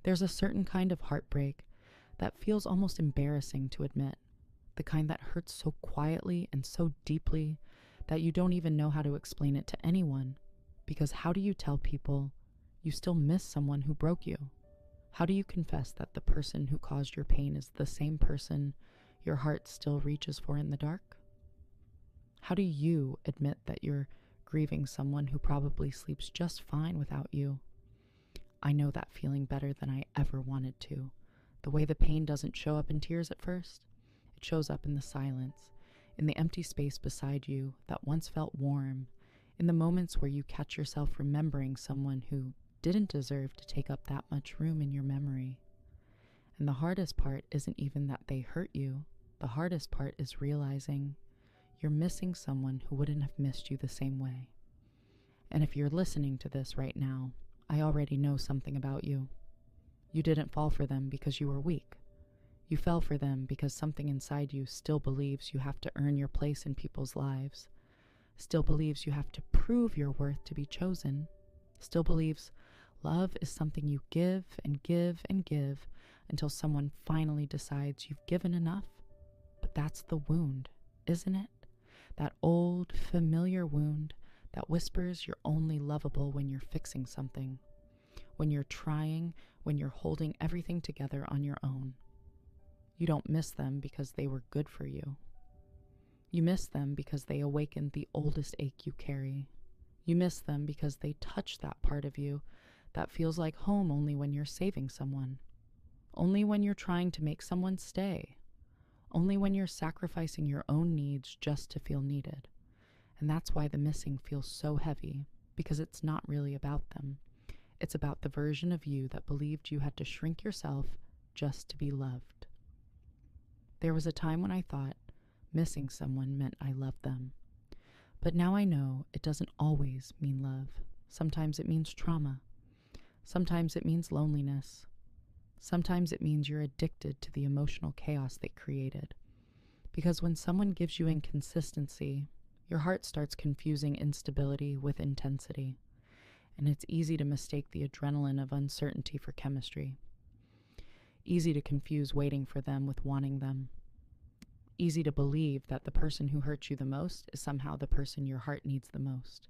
There's a certain kind of heartbreak that feels almost embarrassing to admit, the kind that hurts so quietly and so deeply that you don't even know how to explain it to anyone. Because how do you tell people you still miss someone who broke you? How do you confess that the person who caused your pain is the same person your heart still reaches for in the dark? How do you admit that you're grieving someone who probably sleeps just fine without you? I know that feeling better than I ever wanted to. The way the pain doesn't show up in tears at first, it shows up in the silence, in the empty space beside you that once felt warm, in the moments where you catch yourself remembering someone who didn't deserve to take up that much room in your memory. And the hardest part isn't even that they hurt you. The hardest part is realizing you're missing someone who wouldn't have missed you the same way. And if you're listening to this right now, I already know something about you. You didn't fall for them because you were weak. You fell for them because something inside you still believes you have to earn your place in people's lives, still believes you have to prove your worth to be chosen, still believes love is something you give and give and give until someone finally decides you've given enough. But that's the wound, isn't it? That old, familiar wound that whispers you're only lovable when you're fixing something, when you're trying, when you're holding everything together on your own. You don't miss them because they were good for you. You miss them because they awakened the oldest ache you carry. You miss them because they touch that part of you that feels like home only when you're saving someone, only when you're trying to make someone stay, only when you're sacrificing your own needs just to feel needed. And that's why the missing feels so heavy, because it's not really about them. It's about the version of you that believed you had to shrink yourself just to be loved. There was a time when I thought missing someone meant I loved them. But now I know it doesn't always mean love. Sometimes it means trauma. Sometimes it means loneliness. Sometimes it means you're addicted to the emotional chaos they created. Because when someone gives you inconsistency, your heart starts confusing instability with intensity. And it's easy to mistake the adrenaline of uncertainty for chemistry. Easy to confuse waiting for them with wanting them. Easy to believe that the person who hurts you the most is somehow the person your heart needs the most.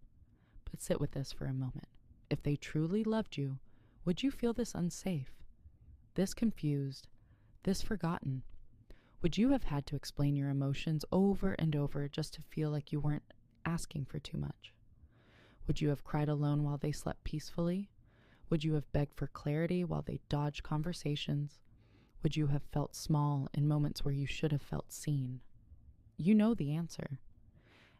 But sit with this for a moment. If they truly loved you, would you feel this unsafe, this confused, this forgotten? Would you have had to explain your emotions over and over just to feel like you weren't asking for too much? Would you have cried alone while they slept peacefully? Would you have begged for clarity while they dodged conversations? Would you have felt small in moments where you should have felt seen? You know the answer.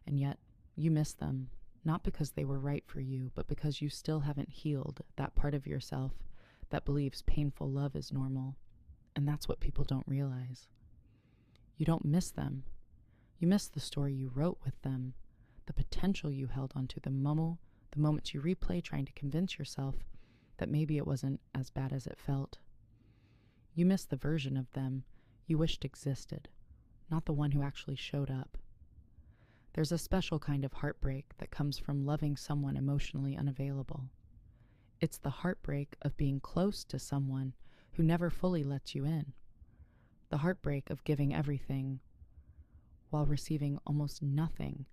And yet, you miss them, not because they were right for you, but because you still haven't healed that part of yourself that believes painful love is normal. And that's what people don't realize. You don't miss them. You miss the story you wrote with them, the potential you held onto, the moments you replay trying to convince yourself that maybe it wasn't as bad as it felt. You miss the version of them you wished existed, not the one who actually showed up. There's a special kind of heartbreak that comes from loving someone emotionally unavailable. It's the heartbreak of being close to someone who never fully lets you in. The heartbreak of giving everything while receiving almost nothing.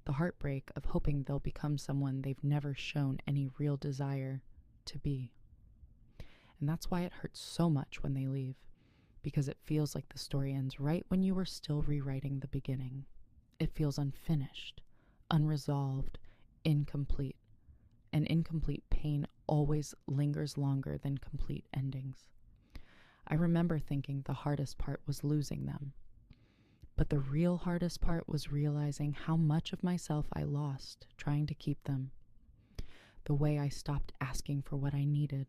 The heartbreak of hoping they'll become someone they've never shown any real desire to be. And that's why it hurts so much when they leave, because it feels like the story ends right when you were still rewriting the beginning. It feels unfinished, unresolved, incomplete. And incomplete pain always lingers longer than complete endings. I remember thinking the hardest part was losing them. But the real hardest part was realizing how much of myself I lost trying to keep them. The way I stopped asking for what I needed.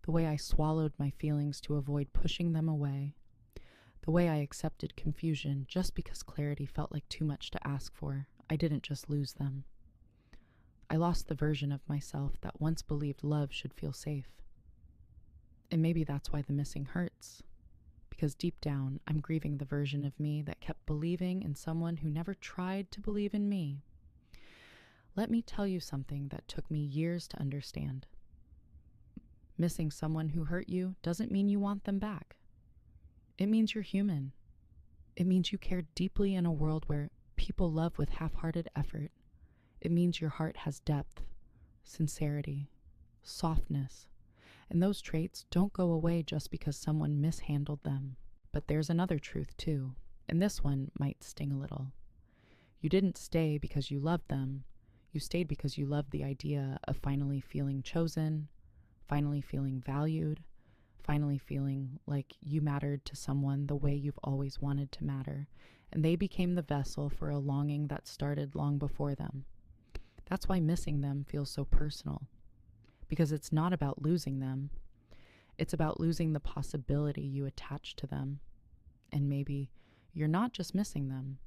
The way I swallowed my feelings to avoid pushing them away. The way I accepted confusion just because clarity felt like too much to ask for. I didn't just lose them. I lost the version of myself that once believed love should feel safe. And maybe that's why the missing hurts. Because deep down, I'm grieving the version of me that kept believing in someone who never tried to believe in me. Let me tell you something that took me years to understand. Missing someone who hurt you doesn't mean you want them back. It means you're human. It means you care deeply in a world where people love with half-hearted effort. It means your heart has depth, sincerity, softness, and those traits don't go away just because someone mishandled them. But there's another truth too, and this one might sting a little. You didn't stay because you loved them. You stayed because you loved the idea of finally feeling chosen, finally feeling valued, finally feeling like you mattered to someone the way you've always wanted to matter, and they became the vessel for a longing that started long before them. That's why missing them feels so personal, because it's not about losing them. It's about losing the possibility you attach to them. And maybe you're not just missing them.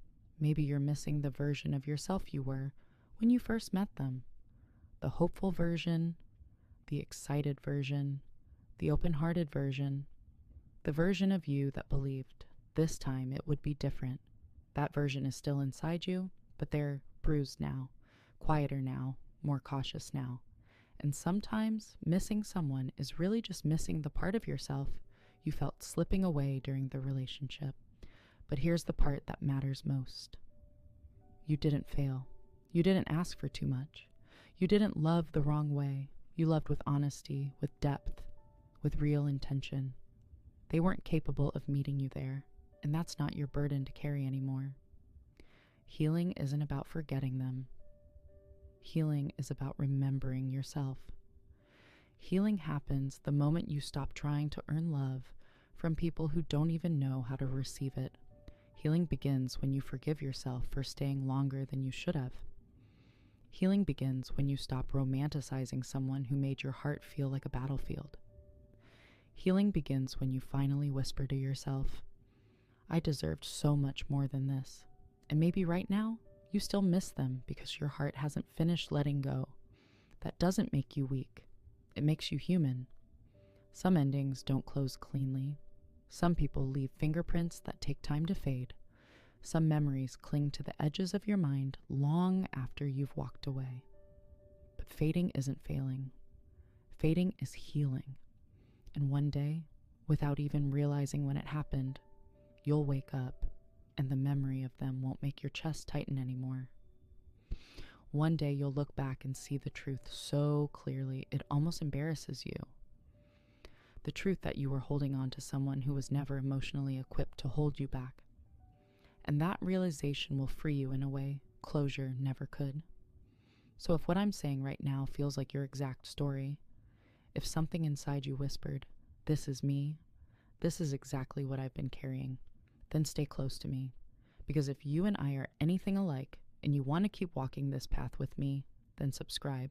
Maybe you're missing the version of yourself you were when you first met them. The hopeful version, the excited version, the open-hearted version, the version of you that believed this time it would be different. That version is still inside you, but they're bruised now, quieter now, more cautious now. And sometimes missing someone is really just missing the part of yourself you felt slipping away during the relationship. But here's the part that matters most. You didn't fail. You didn't ask for too much. You didn't love the wrong way. You loved with honesty, with depth, with real intention. They weren't capable of meeting you there, and that's not your burden to carry anymore. Healing isn't about forgetting them. Healing is about remembering yourself. Healing happens the moment you stop trying to earn love from people who don't even know how to receive it. Healing begins when you forgive yourself for staying longer than you should have. Healing begins when you stop romanticizing someone who made your heart feel like a battlefield. Healing begins when you finally whisper to yourself, I deserved so much more than this. And maybe right now, you still miss them because your heart hasn't finished letting go. That doesn't make you weak. It makes you human. Some endings don't close cleanly. Some people leave fingerprints that take time to fade. Some memories cling to the edges of your mind long after you've walked away. But fading isn't failing. Fading is healing. And one day, without even realizing when it happened, you'll wake up and the memory of them won't make your chest tighten anymore. One day you'll look back and see the truth so clearly it almost embarrasses you. The truth that you were holding on to someone who was never emotionally equipped to hold you back. And that realization will free you in a way closure never could. So if what I'm saying right now feels like your exact story, if something inside you whispered, this is me, this is exactly what I've been carrying, then stay close to me. Because if you and I are anything alike, and you want to keep walking this path with me, then subscribe.